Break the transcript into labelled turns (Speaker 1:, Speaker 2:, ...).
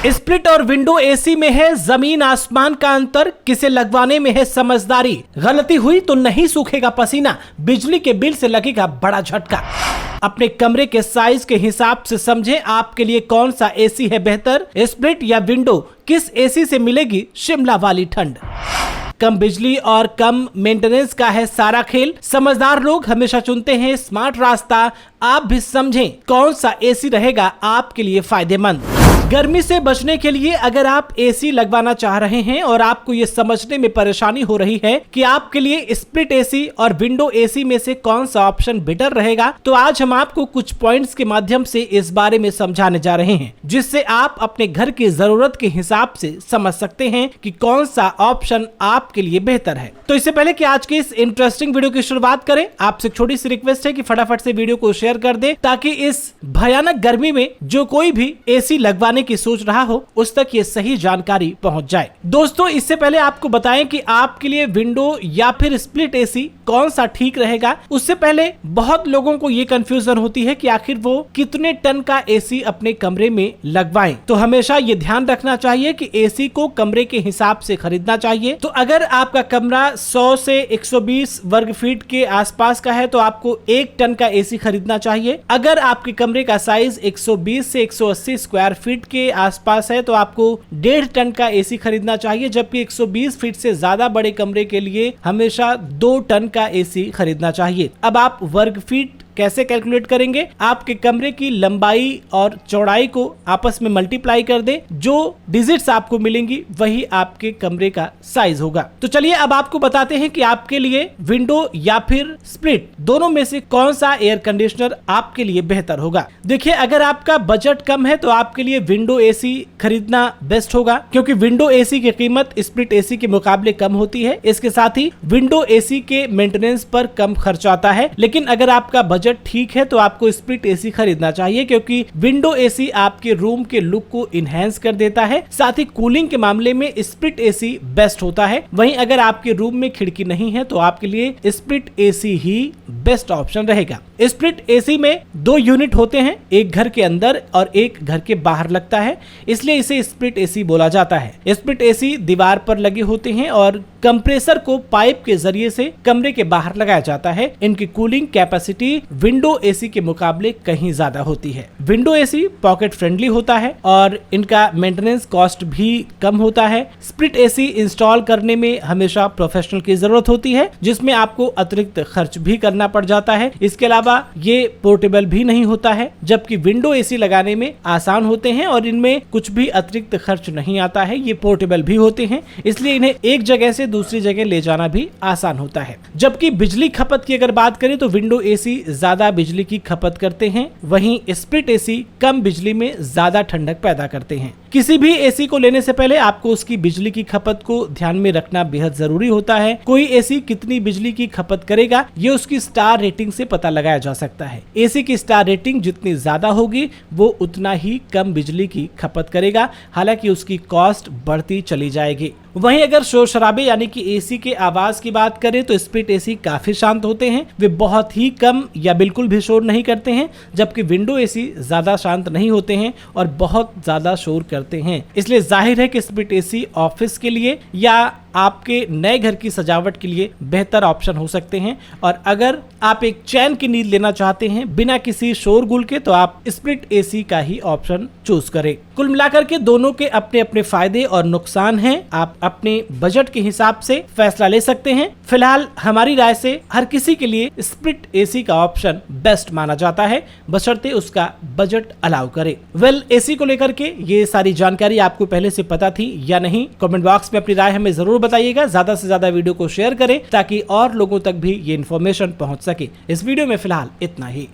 Speaker 1: Split और window AC में है जमीन आसमान का अंतर, किसे लगवाने में है समझदारी। गलती हुई तो नहीं सूखेगा पसीना, बिजली के बिल से लगेगा बड़ा झटका। अपने कमरे के साइज के हिसाब से समझें आपके लिए कौन सा एसी है बेहतर, स्प्लिट या विंडो। किस एसी से मिलेगी शिमला वाली ठंड। कम बिजली और कम मेंटेनेंस का है सारा खेल। समझदार लोग हमेशा चुनते हैं स्मार्ट रास्ता। आप भी समझें कौन सा एसी रहेगा आपके लिए फायदेमंद। गर्मी से बचने के लिए अगर आप एसी लगवाना चाह रहे हैं और आपको ये समझने में परेशानी हो रही है कि आपके लिए स्प्लिट एसी और विंडो एसी में से कौन सा ऑप्शन बेटर रहेगा, तो आज हम आपको कुछ पॉइंट्स के माध्यम से इस बारे में समझाने जा रहे हैं, जिससे आप अपने घर की जरूरत के हिसाब से समझ सकते हैं कि कौन सा ऑप्शन आपके लिए बेहतर है। तो इससे पहले कि आज के इस इंटरेस्टिंग वीडियो की शुरुआत करें, आपसे छोटी सी रिक्वेस्ट है कि फटाफट से वीडियो को शेयर कर दे, ताकि इस भयानक गर्मी में जो कोई भी एसी लगवाने की सोच रहा हो उस तक ये सही जानकारी पहुंच जाए। दोस्तों, इससे पहले आपको बताएं कि आपके लिए विंडो या फिर स्प्लिट एसी कौन सा ठीक रहेगा, उससे पहले बहुत लोगों को ये कंफ्यूजन होती है कि आखिर वो कितने टन का एसी अपने कमरे में लगवाएं। तो हमेशा ये ध्यान रखना चाहिए कि एसी को कमरे के हिसाब से खरीदना चाहिए। तो अगर आपका कमरा 100 से 120 वर्ग फीट के आसपास का है तो आपको 1 टन का एसी खरीदना चाहिए। अगर आपके कमरे का साइज 120 से 180 स्क्वायर फीट के आसपास है तो आपको 1.5 टन का एसी खरीदना चाहिए, जबकि 120 फीट से ज्यादा बड़े कमरे के लिए हमेशा 2 टन का एसी खरीदना चाहिए। अब आप वर्ग फीट कैसे कैलकुलेट करेंगे? आपके कमरे की लंबाई और चौड़ाई को आपस में मल्टीप्लाई कर दे, जो डिजिट्स आपको मिलेंगी वही आपके कमरे का साइज होगा। तो चलिए अब आपको बताते हैं कि आपके लिए विंडो या फिर स्प्लिट दोनों में से कौन सा एयर कंडीशनर आपके लिए बेहतर होगा। देखिए, अगर आपका बजट कम है तो आपके लिए विंडो एसी खरीदना बेस्ट होगा, क्योंकि विंडो एसी की कीमत स्प्लिट एसी के मुकाबले कम होती है। इसके साथ ही विंडो एसी के मेंटेनेंस पर कम खर्च आता है। लेकिन अगर आपका बजट ठीक है तो आपको स्प्लिट एसी खरीदना चाहिए, क्योंकि विंडो एसी आपके रूम के लुक को इनहेंस कर देता है। साथ ही कूलिंग के मामले में स्प्लिट एसी बेस्ट होता है। वहीं अगर आपके रूम में खिड़की नहीं है तो आपके लिए स्प्लिट एसी ही बेस्ट ऑप्शन रहेगा। स्प्लिट एसी में 2 यूनिट होते हैं, एक घर के अंदर और एक घर के बाहर लगता है, इसलिए इसे स्प्लिट एसी बोला जाता है। स्प्लिट एसी दीवार पर लगे होते हैं और कंप्रेसर को पाइप के जरिए से कमरे के बाहर लगाया जाता है। इनकी कूलिंग कैपेसिटी विंडो एसी के मुकाबले कहीं ज्यादा होती है। विंडो एसी पॉकेट फ्रेंडली होता है और इनका मेंटेनेंस कॉस्ट भी कम होता है। स्प्लिट एसी इंस्टॉल करने में हमेशा प्रोफेशनल की जरूरत होती है, जिसमें आपको अतिरिक्त खर्च भी करना पड़ जाता है। इसके अलावा ये पोर्टेबल भी नहीं होता है, जबकि विंडो एसी लगाने में आसान होते हैं और इनमें कुछ भी अतिरिक्त खर्च नहीं आता है। ये पोर्टेबल भी होते हैं, इसलिए इन्हें एक जगह से दूसरी जगह ले जाना भी आसान होता है। जबकि बिजली खपत की अगर बात करें तो विंडो एसी ज्यादा बिजली की खपत करते हैं, वहीं स्प्लिट एसी कम बिजली में ज्यादा ठंडक पैदा करते हैं। किसी भी एसी को लेने से पहले आपको उसकी बिजली की खपत को ध्यान में रखना बेहद जरूरी होता है। कोई एसी कितनी बिजली की खपत करेगा ये उसकी स्टार रेटिंग से पता लगाया जा सकता है। एसी की स्टार रेटिंग जितनी ज्यादा होगी वो उतना ही कम बिजली की खपत करेगा, हालांकि उसकी कॉस्ट बढ़ती चली जाएगी। वहीं अगर शोर शराबे यानी कि एसी के आवाज की बात करें तो स्प्लिट एसी काफी शांत होते हैं, वे बहुत ही कम या बिल्कुल भी शोर नहीं करते हैं, जबकि विंडो एसी ज्यादा शांत नहीं होते हैं और बहुत ज्यादा शोर करते हैं। इसलिए जाहिर है कि स्प्लिट एसी ऑफिस के लिए या आपके नए घर की सजावट के लिए बेहतर ऑप्शन हो सकते हैं। और अगर आप एक चैन की नींद लेना चाहते हैं बिना किसी शोरगुल के तो आप स्प्लिट एसी का ही ऑप्शन चूज करें। कुल मिलाकर के दोनों के अपने अपने फायदे और नुकसान हैं। आप अपने बजट के हिसाब से फैसला ले सकते हैं। फिलहाल हमारी राय से हर किसी के लिए स्प्लिट एसी का ऑप्शन बेस्ट माना जाता है, बशर्ते उसका बजट अलाउ करे। एसी को लेकर के ये सारी जानकारी आपको पहले से पता थी या नहीं, कमेंट बॉक्स में अपनी राय हमें जरूर बताइएगा। ज्यादा से ज्यादा वीडियो को शेयर करें ताकि और लोगों तक भी ये इन्फॉर्मेशन पहुंच सके। इस वीडियो में फिलहाल इतना ही।